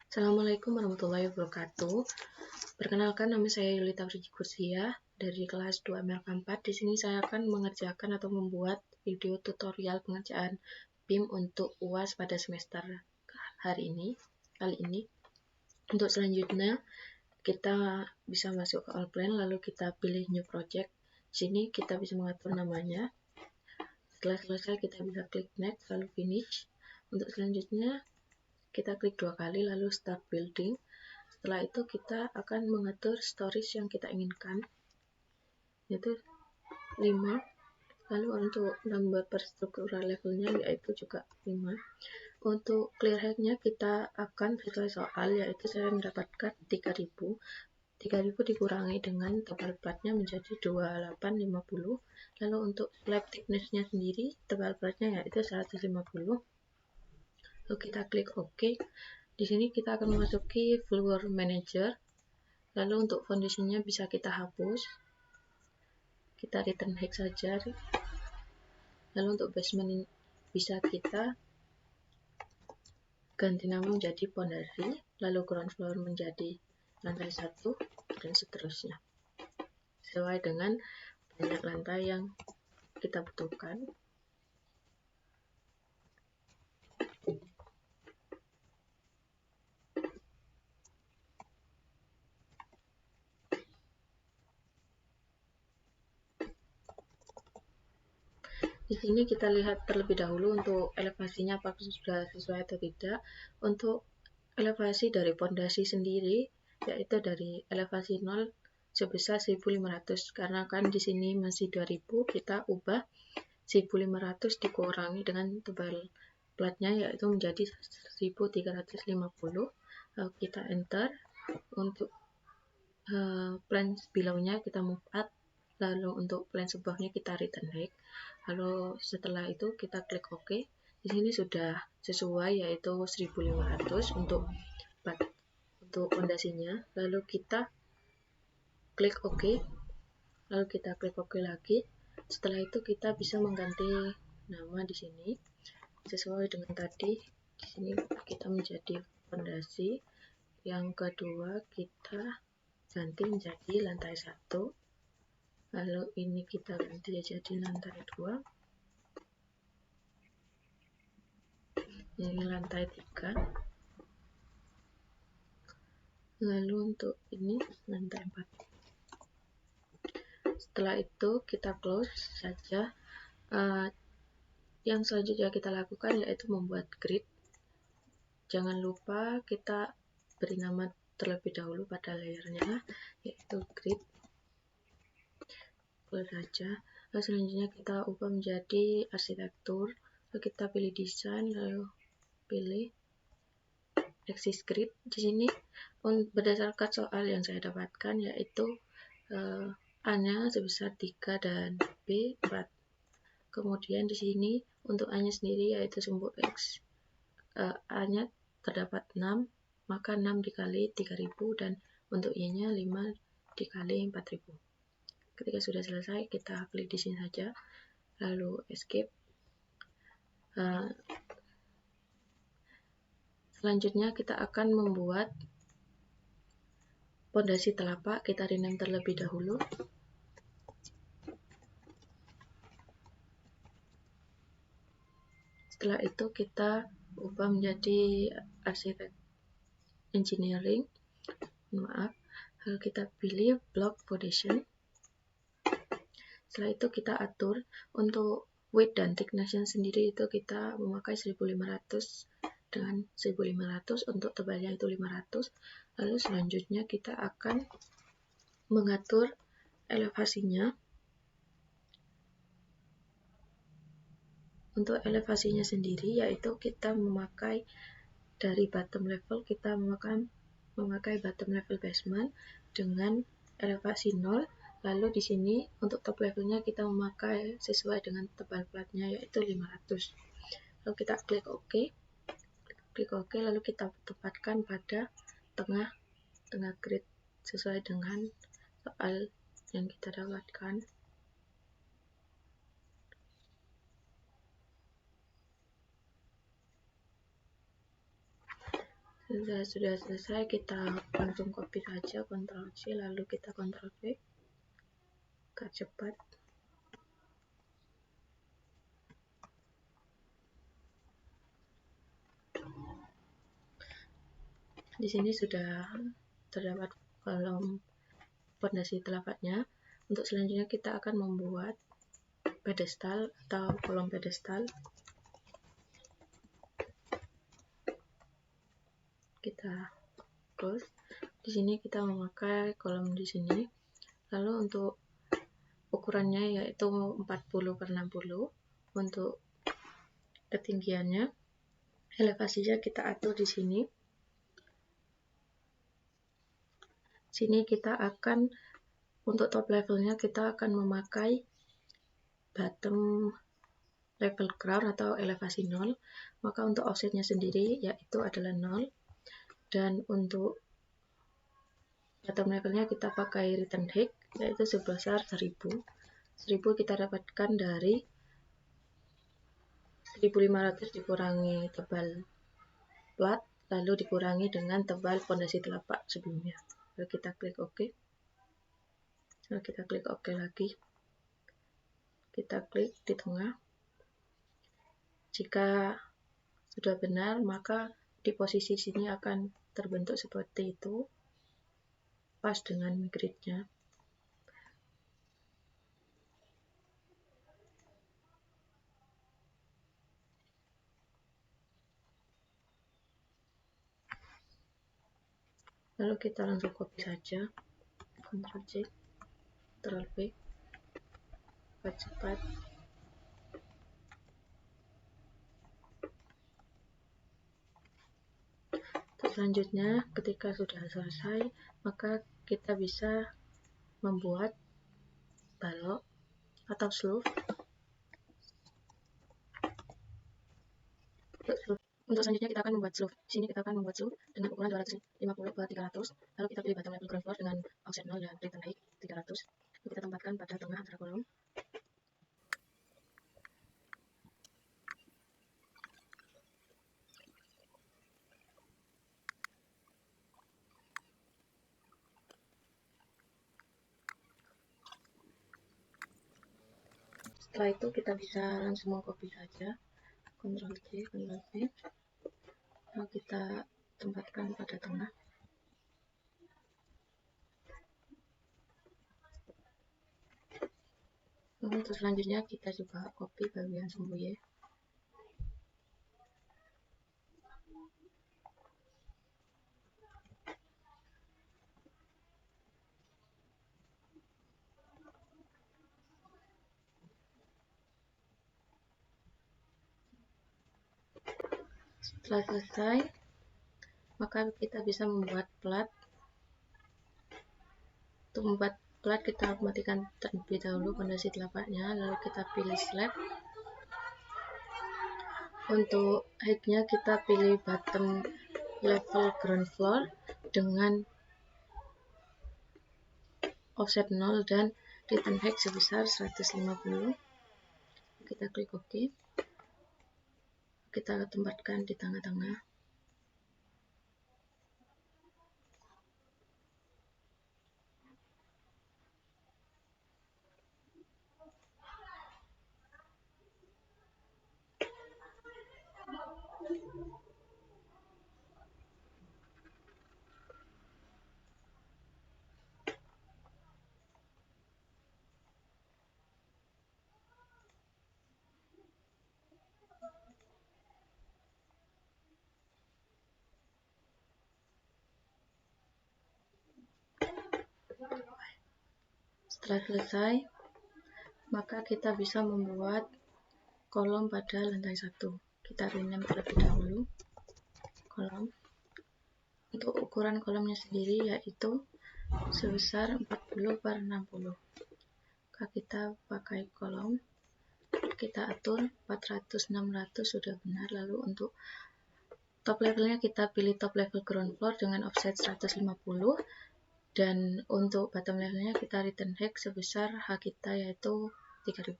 Assalamualaikum warahmatullahi wabarakatuh. Perkenalkan, nama saya Yulita Kursia dari kelas 2 MLK 4. Di sini saya akan mengerjakan atau membuat video tutorial pengerjaan BIM untuk UAS pada semester kali ini. Untuk selanjutnya, kita bisa masuk ke all plan, lalu kita pilih new project. Di sini kita bisa mengatur namanya. Setelah selesai, kita bisa klik next, lalu finish. Untuk selanjutnya, kita klik 2 kali, lalu start building. Setelah itu kita akan mengatur storage yang kita inginkan, yaitu 5. Lalu untuk number per struktural levelnya yaitu juga 5. Untuk clear height-nya kita akan sesuai soal, yaitu saya mendapatkan 3000. 3000 dikurangi dengan tebal platnya menjadi 2850. Lalu untuk slab thickness-nya sendiri, tebal platnya yaitu 150. Lalu kita klik OK. Di sini kita akan memasuki floor manager. Lalu untuk foundation-nya bisa kita hapus. Kita return hex saja. Lalu untuk basement bisa kita ganti nama menjadi pondasi. Lalu ground floor menjadi lantai 1 dan seterusnya. Sesuai dengan banyak lantai yang kita butuhkan. Di sini kita lihat terlebih dahulu untuk elevasinya apakah sudah sesuai atau tidak. Untuk elevasi dari pondasi sendiri yaitu dari elevasi 0 sebesar 1500, karena kan di sini masih 2000, kita ubah 1500 dikurangi dengan tebal platnya yaitu menjadi 1350. Lalu kita enter. Untuk plan sebelumnya kita move up, lalu untuk plan sebelumnya kita return back. Lalu setelah itu kita klik OK. Di sini sudah sesuai yaitu 1500 untuk pondasinya. Lalu kita klik OK. Lalu kita klik OK lagi. Setelah itu kita bisa mengganti nama di sini sesuai dengan tadi. Di sini kita menjadi pondasi. Yang kedua kita ganti menjadi lantai 1. Lalu ini kita ganti jadi lantai 2. Ini lantai 3. Lalu untuk ini lantai 4. Setelah itu kita close saja. Yang selanjutnya kita lakukan yaitu membuat grid. Jangan lupa kita beri nama terlebih dahulu pada layernya, yaitu grid. Close saja. Lalu selanjutnya kita ubah menjadi arsitektur. Lalu kita pilih desain, lalu pilih axis grid. Di sini berdasarkan soal yang saya dapatkan yaitu A-nya sebesar 3 dan B 4. Kemudian di sini untuk A-nya sendiri yaitu sumbu X. A-nya terdapat 6, maka 6 dikali 3000 dan untuk Y-nya 5 dikali 4000. Ketika sudah selesai kita klik di sini saja, lalu escape. Selanjutnya kita akan membuat pondasi telapak. Kita rename terlebih dahulu. Setelah itu kita ubah menjadi arsitek engineering. Lalu kita pilih block foundation. Setelah itu kita atur untuk width dan thickness sendiri itu kita memakai 1500 dengan 1500, untuk tebalnya itu 500. Lalu selanjutnya kita akan mengatur elevasinya. Untuk elevasinya sendiri yaitu kita memakai dari bottom level, kita memakai bottom level basement dengan elevasi 0. Lalu di sini untuk top levelnya kita memakai sesuai dengan tebal platnya yaitu 500. Lalu kita klik OK. Klik OK, lalu kita tempatkan pada tengah grid sesuai dengan soal yang kita dapatkan. Sudah selesai, kita langsung copy saja, Ctrl C, lalu kita Ctrl V, agak cepat. Di sini sudah terdapat kolom fondasi telapaknya. Untuk selanjutnya kita akan membuat pedestal atau kolom pedestal. Kita close. Di sini kita memakai kolom di sini. Lalu untuk ukurannya yaitu 40×60. Untuk ketinggiannya, elevasinya kita atur di sini. Sini kita akan untuk top levelnya kita akan memakai bottom level ground atau elevasi 0. Maka untuk offsetnya sendiri yaitu adalah 0. Dan untuk bottom levelnya kita pakai return height yaitu sebesar 1000. 1000 kita dapatkan dari 1500 dikurangi tebal plat lalu dikurangi dengan tebal fondasi telapak sebelumnya. Lalu kita klik OK. Lalu kita klik OK lagi. Kita klik di tengah. Jika sudah benar, maka di posisi sini akan terbentuk seperti itu, pas dengan gridnya. Lalu kita langsung copy saja, Ctrl C, Ctrl V, cepat. Selanjutnya, ketika sudah selesai, maka kita bisa membuat balok atau slope. Untuk selanjutnya kita akan membuat slope. Di sini kita akan membuat slope dengan ukuran 250×300. Lalu kita pilih bottom level ground floor dengan offset 0 dan return height 300. Lalu kita tempatkan pada tengah antara kolom. Setelah itu kita bisa langsung mengcopy saja, Ctrl C, Ctrl V. Lalu kita tempatkan pada tengah. Untuk selanjutnya kita juga copy bagian sembuye. Setelah selesai, maka kita bisa membuat plat. Untuk membuat plat kita matikan terlebih dahulu fondasi telapaknya, lalu kita pilih slab. Untuk height-nya kita pilih bottom level ground floor dengan offset 0 dan return height sebesar 150. Kita klik OK. Kita tempatkan di tengah-tengah. Setelah selesai, maka kita bisa membuat kolom pada lantai 1. Kita rename terlebih dahulu kolom. Untuk ukuran kolomnya sendiri yaitu sebesar 40×60. Maka kita pakai kolom, kita atur 400-600 sudah benar. Lalu untuk top levelnya kita pilih top level ground floor dengan offset 150. Dan untuk bottom levelnya kita return height sebesar H kita yaitu 3000.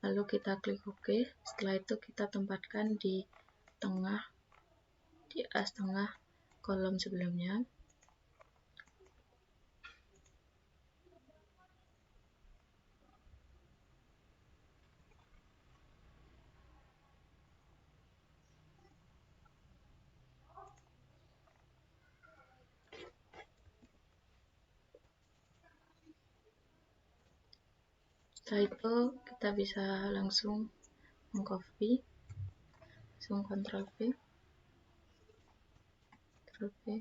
Lalu kita klik OK. Setelah itu kita tempatkan di tengah di as tengah kolom sebelumnya. Setelah itu kita bisa langsung mengcopy, langsung Ctrl V, Ctrl V.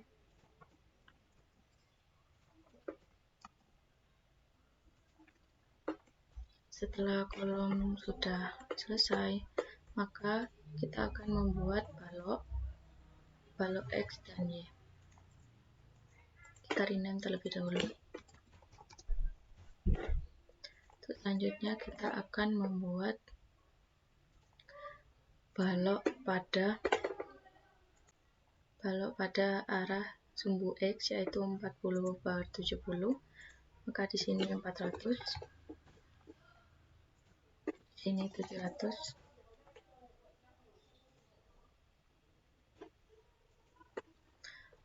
Setelah kolom sudah selesai, maka kita akan membuat balok X dan Y. Kita rename terlebih dahulu. Selanjutnya kita akan membuat balok pada arah sumbu X, yaitu 40/70. Maka di sini 400, di sini 700.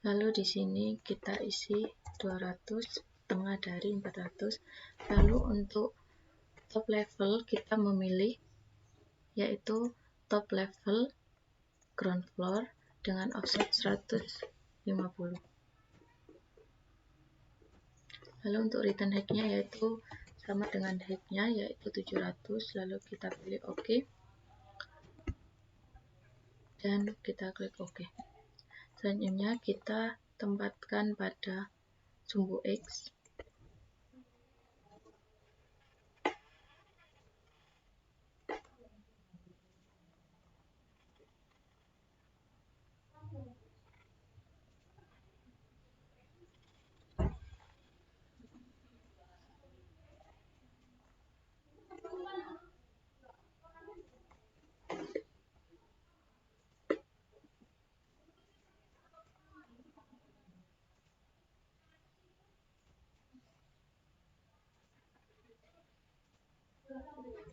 Lalu di sini kita isi 200, tengah dari 400. Lalu untuk top level kita memilih yaitu top level ground floor dengan offset 150. Lalu untuk return height-nya yaitu sama dengan height-nya yaitu 700. Lalu kita pilih OK dan kita klik OK. Selanjutnya kita tempatkan pada sumbu X.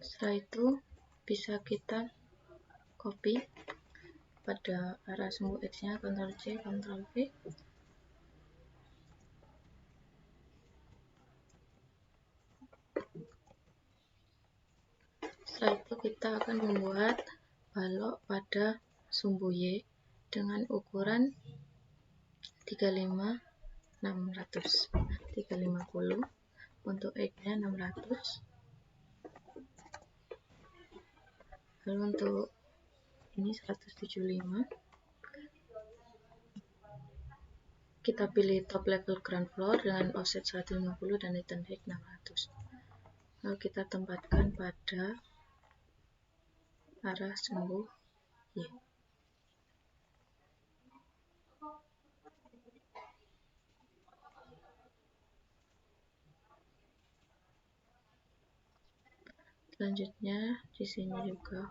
Setelah itu bisa kita copy pada arah sumbu X-nya, Ctrl C, Ctrl V. Setelah itu kita akan membuat balok pada sumbu Y dengan ukuran 35/600, 350. Untuk X-nya 600. Lalu untuk ini 175. Kita pilih top level ground floor dengan offset 150 dan return height 600. Lalu kita tempatkan pada arah sumbu Y. Selanjutnya di sini juga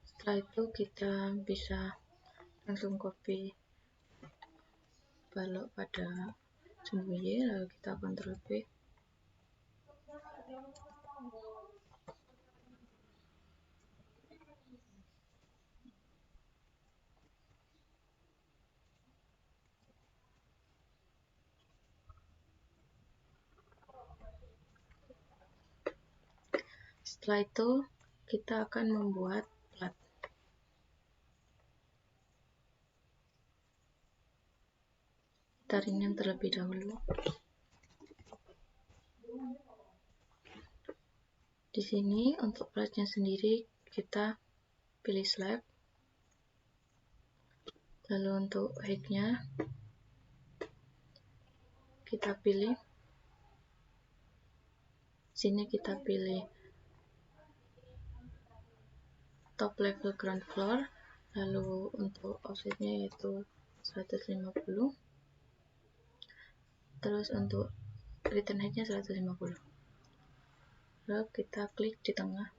setelah itu kita bisa langsung copy balok pada sumbu Y, lalu kita Ctrl V. Setelah itu kita akan membuat plat. Kita rename terlebih dahulu. Di sini untuk platnya sendiri kita pilih slab. Lalu untuk height-nya kita pilih, sini kita pilih top level ground floor. Lalu untuk offsetnya yaitu 150. Terus untuk return height-nya 150. Lalu kita klik di tengah.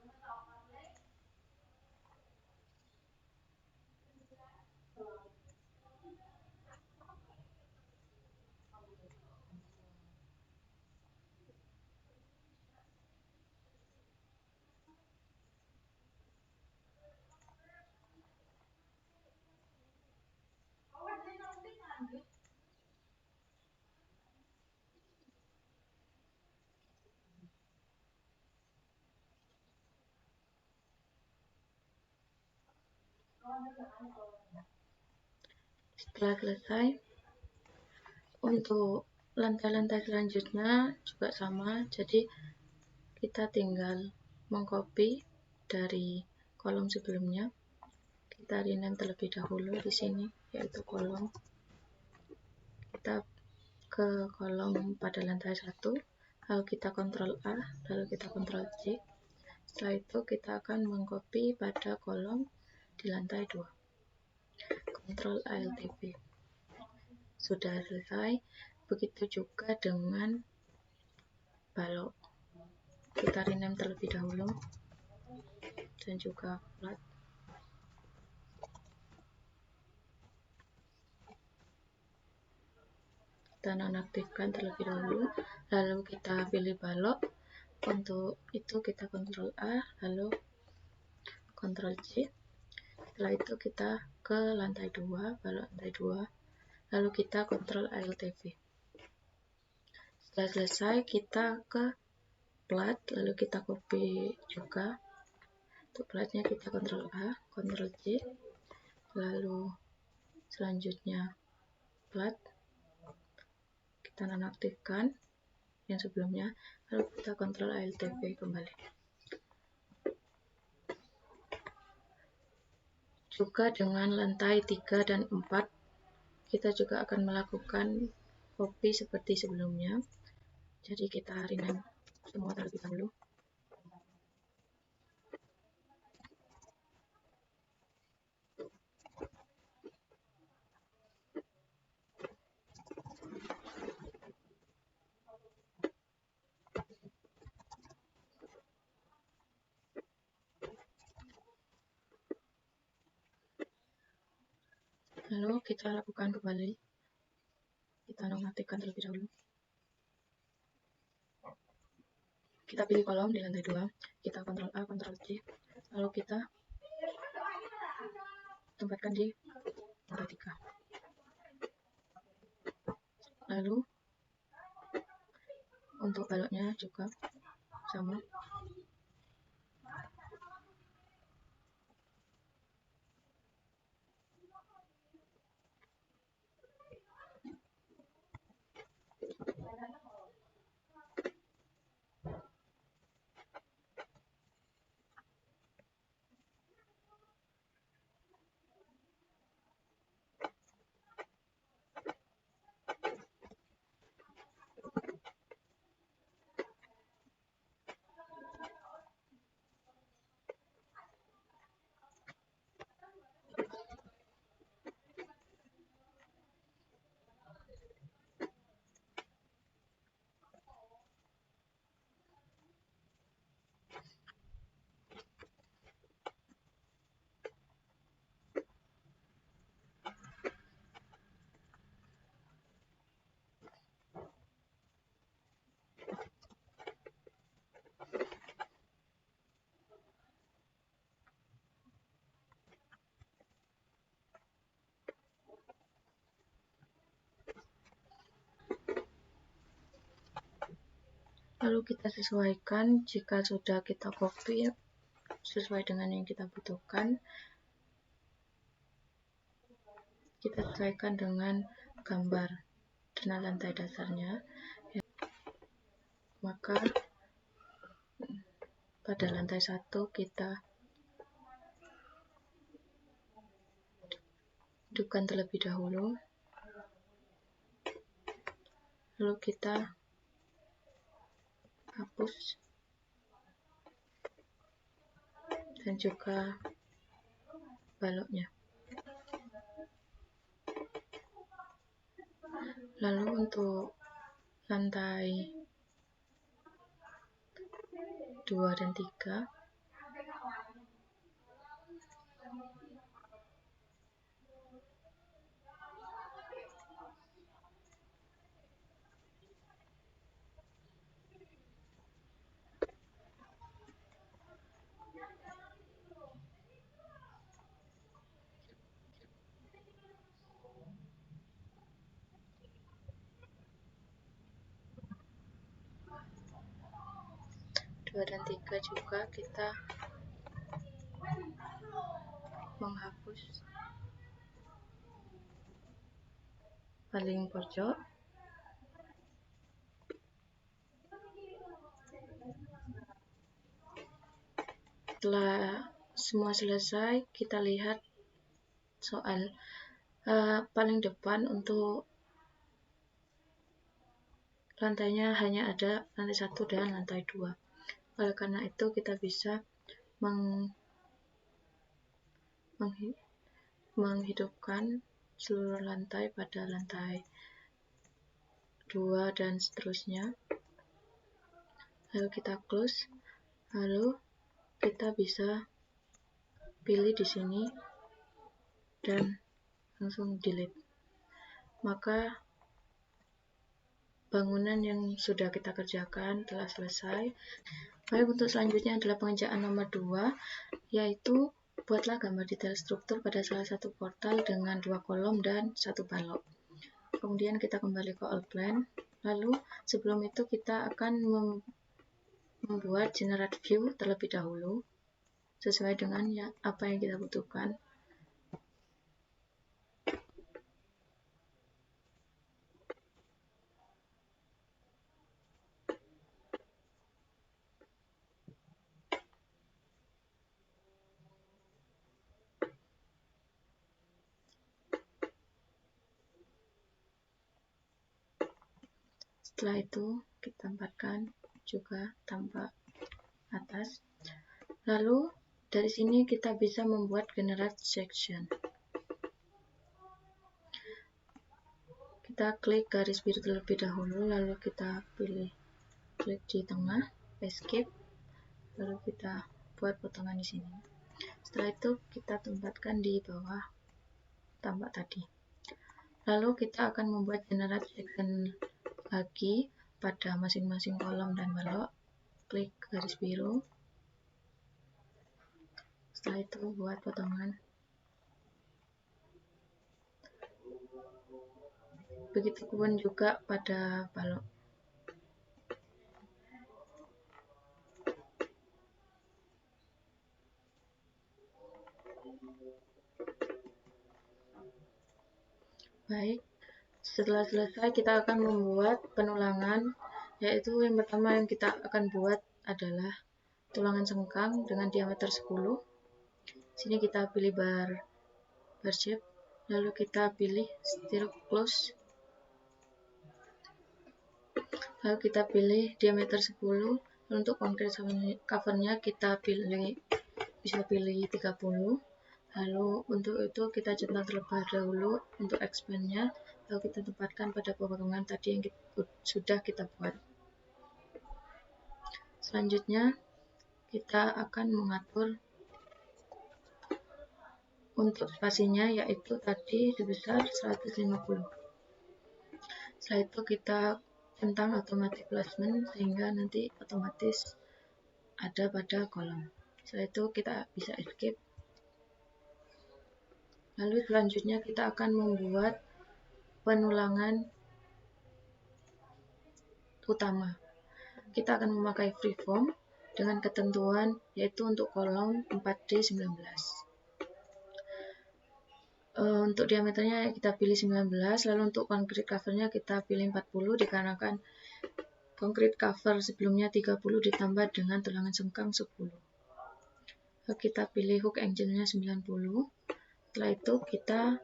Setelah selesai, untuk lantai-lantai selanjutnya juga sama, jadi kita tinggal mengcopy dari kolom sebelumnya. Kita rename terlebih dahulu di sini, yaitu kolom. Kita ke kolom pada lantai 1, lalu kita Ctrl A, lalu kita Ctrl C. Setelah itu kita akan mengcopy pada kolom di lantai 2. Ctrl Alt V. Sudah selesai. Begitu juga dengan balok. Kita rename terlebih dahulu dan juga plat. Kita nonaktifkan terlebih dahulu, lalu kita pilih balok. Untuk itu kita Ctrl A, lalu Ctrl C. Setelah itu kita ke lantai 2, balok lantai 2, lalu kita Ctrl Alt V. Setelah selesai, kita ke plat, lalu kita copy juga. Untuk platnya kita Ctrl A, Ctrl C, lalu selanjutnya plat. Kita nonaktifkan yang sebelumnya, lalu kita Ctrl Alt V kembali. Juga dengan lantai 3 dan 4, kita juga akan melakukan copy seperti sebelumnya. Jadi kita rename semua terlebih dahulu. Lalu kita lakukan kembali. Kita nonaktifkan terlebih dahulu. Kita pilih kolom di lantai 2, kita Ctrl A, Ctrl C, lalu kita tempatkan di lantai 3. Lalu untuk baloknya juga sama. Lalu kita sesuaikan, jika sudah kita copy sesuai dengan yang kita butuhkan, kita sesuaikan dengan gambar dan lantai dasarnya. Maka pada lantai 1 kita hidupkan terlebih dahulu, lalu kita hapus dan juga baloknya. Lalu untuk lantai 2 dan 3, juga kita menghapus paling pojok. Setelah semua selesai, kita lihat soal paling depan. Untuk lantainya hanya ada lantai 1 dan lantai 2. Oleh karena itu kita bisa menghidupkan seluruh lantai pada lantai 2 dan seterusnya. Lalu kita close, lalu kita bisa pilih di sini dan langsung delete. Maka bangunan yang sudah kita kerjakan telah selesai. Baik, untuk selanjutnya adalah pengerjaan nomor 2, yaitu buatlah gambar detail struktur pada salah satu portal dengan 2 kolom dan 1 balok. Kemudian kita kembali ke all plan. Lalu sebelum itu kita akan membuat generate view terlebih dahulu sesuai dengan apa yang kita butuhkan. Setelah itu kita tempatkan juga tampak atas. Lalu dari sini kita bisa membuat generate section. Kita klik garis biru terlebih dahulu, lalu kita klik di tengah, escape, lalu kita buat potongan di sini. Setelah itu kita tempatkan di bawah tampak tadi. Lalu kita akan membuat generate section lagi pada masing-masing kolom dan balok. Klik garis biru. Setelah itu buat potongan. Begitu pun juga pada balok. Baik, setelah selesai kita akan membuat penulangan, yaitu yang pertama yang kita akan buat adalah tulangan sengkang dengan diameter 10. Sini kita pilih bar shape, lalu kita pilih stroke close, lalu kita pilih diameter 10. Untuk concrete covernya kita bisa pilih 30. Lalu untuk itu kita centang terlebih dahulu untuk expand-nya, lalu kita tempatkan pada potongan tadi yang sudah kita buat. Selanjutnya kita akan mengatur untuk spasinya, yaitu tadi sebesar 150. Setelah itu kita centang automatic placement sehingga nanti otomatis ada pada kolom. Setelah itu kita bisa escape. Lalu selanjutnya kita akan membuat penulangan utama. Kita akan memakai freeform dengan ketentuan yaitu untuk kolom 4D19. Untuk diameternya kita pilih 19, lalu untuk concrete covernya kita pilih 40 dikarenakan concrete cover sebelumnya 30 ditambah dengan tulangan sengkang 10. Lalu kita pilih hook angle-nya 90. Setelah itu kita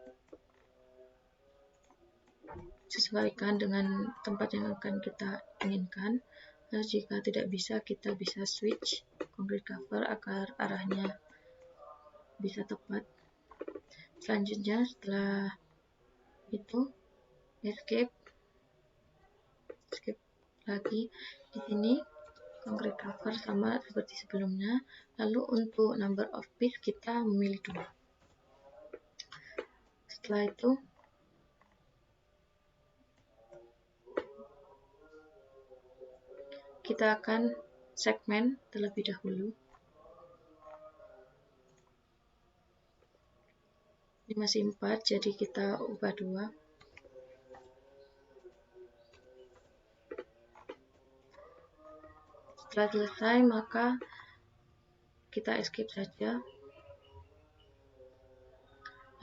sesuaikan dengan tempat yang akan kita inginkan. Lalu jika tidak bisa, kita bisa switch concrete cover agar arahnya bisa tepat. Selanjutnya setelah itu escape lagi. Di sini concrete cover sama seperti sebelumnya. Lalu untuk number of piece kita memilih 2. Setelah itu kita akan segmen terlebih dahulu. Ini masih 4, jadi kita ubah 2. Setelah selesai, maka kita escape saja.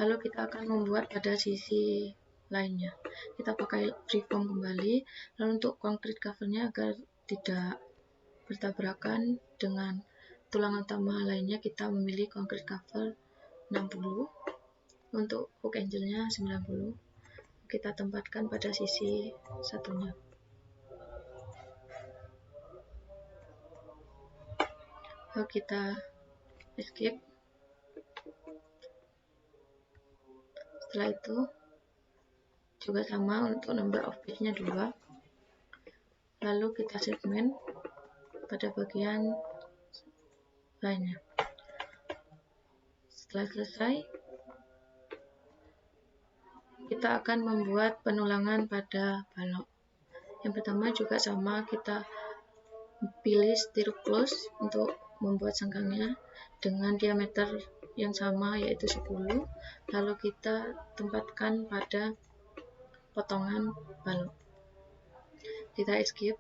Lalu kita akan membuat pada sisi lainnya. Kita pakai freeform kembali. Lalu untuk concrete covernya agar tidak bertabrakan dengan tulang utama lainnya, kita memilih concrete cover 60. Untuk hook angle-nya 90. Kita tempatkan pada sisi satunya. Lalu kita escape. Setelah itu juga sama untuk number of piece-nya 2. Lalu kita segmen pada bagian lainnya. Setelah selesai, kita akan membuat penulangan pada balok. Yang pertama juga sama, kita pilih stirrup close untuk membuat sengkangnya dengan diameter yang sama, yaitu 10. Lalu kita tempatkan pada potongan balok. Kita escape.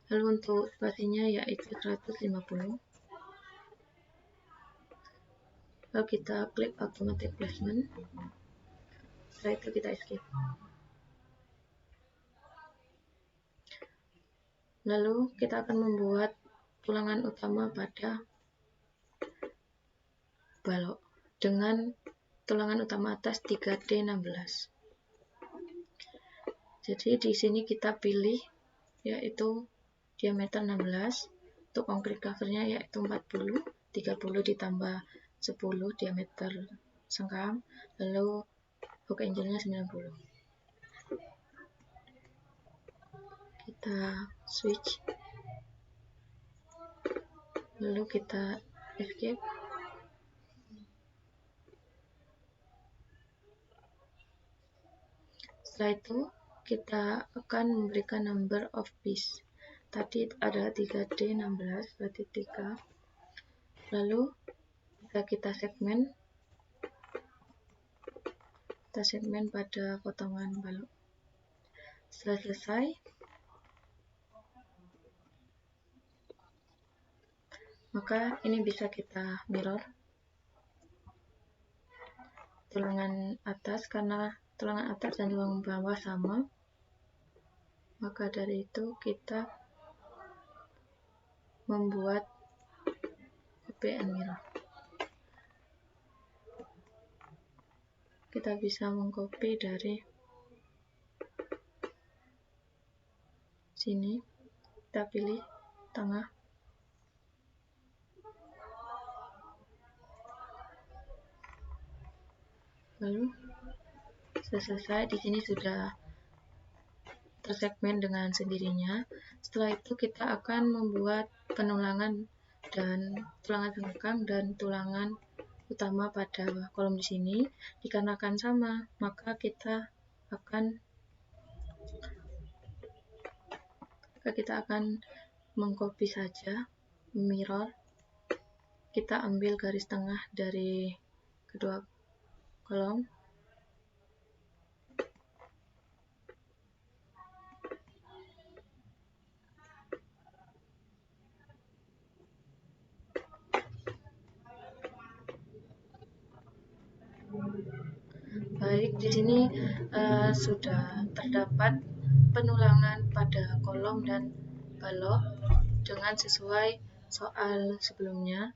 Lalu untuk spasinya yaitu 150. Lalu kita klik automatic placement. Setelah itu kita escape. Lalu kita akan membuat tulangan utama pada balok dengan tulangan utama atas 3D16. Jadi di sini kita pilih yaitu diameter 16, untuk concrete covernya yaitu 40, 30 ditambah 10 diameter sengkang, lalu hook angle-nya 90. Kita switch, lalu kita escape. Setelah itu kita akan memberikan number of piece. Tadi ada 3D16, berarti 3. Lalu kita segmen pada potongan balok. Setelah selesai, maka ini bisa kita mirror tulangan atas, karena tulangan atas dan tulangan bawah sama, maka dari itu kita membuat copy and mirror. Kita bisa mengcopy dari sini, kita pilih tengah, lalu sudah selesai. Di sini sudah tersegmen dengan sendirinya. Setelah itu kita akan membuat penulangan dan tulangan sengkang dan tulangan utama pada kolom di sini. Dikarenakan sama, maka kita akan mengcopy saja, mirror. Kita ambil garis tengah dari kedua kolom. Baik, di sini sudah terdapat penulangan pada kolom dan balok dengan sesuai soal sebelumnya,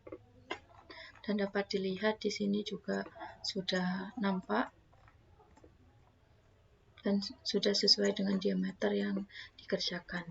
dan dapat dilihat di sini juga sudah nampak dan sudah sesuai dengan diameter yang dikerjakan.